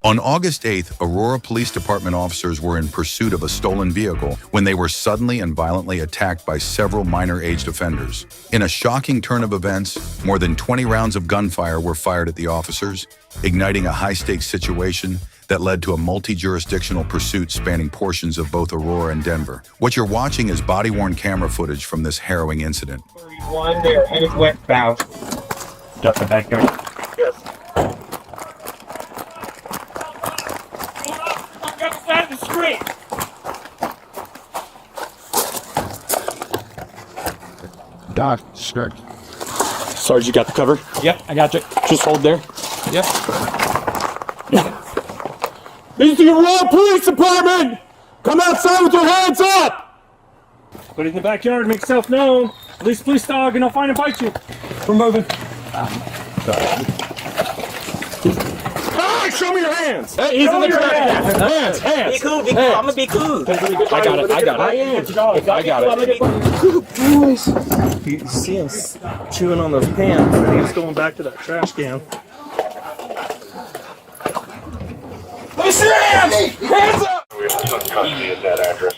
On August 8th, Aurora Police Department officers were in pursuit of a stolen vehicle when they were suddenly and violently attacked by several minor-aged offenders. In a shocking turn of events, more than 20 rounds of gunfire were fired at the officers, igniting a high-stakes situation that led to a multi-jurisdictional pursuit spanning portions of both Aurora and Denver. What you're watching is body-worn camera footage from this harrowing incident. One there, headed westbound. Got the back door. Yes. Doc, skirt. Sarge, you got the cover? Yep, I got you. Just hold there. Yep. This is the Aurora Police Department! Come outside with your hands up! Put it in the backyard, make yourself known. Release police dog and I'll find and bite you. We're moving. Hey, show me your hands! Hey, he's in the trash. Hands! Be cool, be cool. I'm gonna be cool. I got it. I got it. Boys. You see him chewing on those pans, and he was going back to that trash can. Release your hands! Hands up! We have some custody at that address.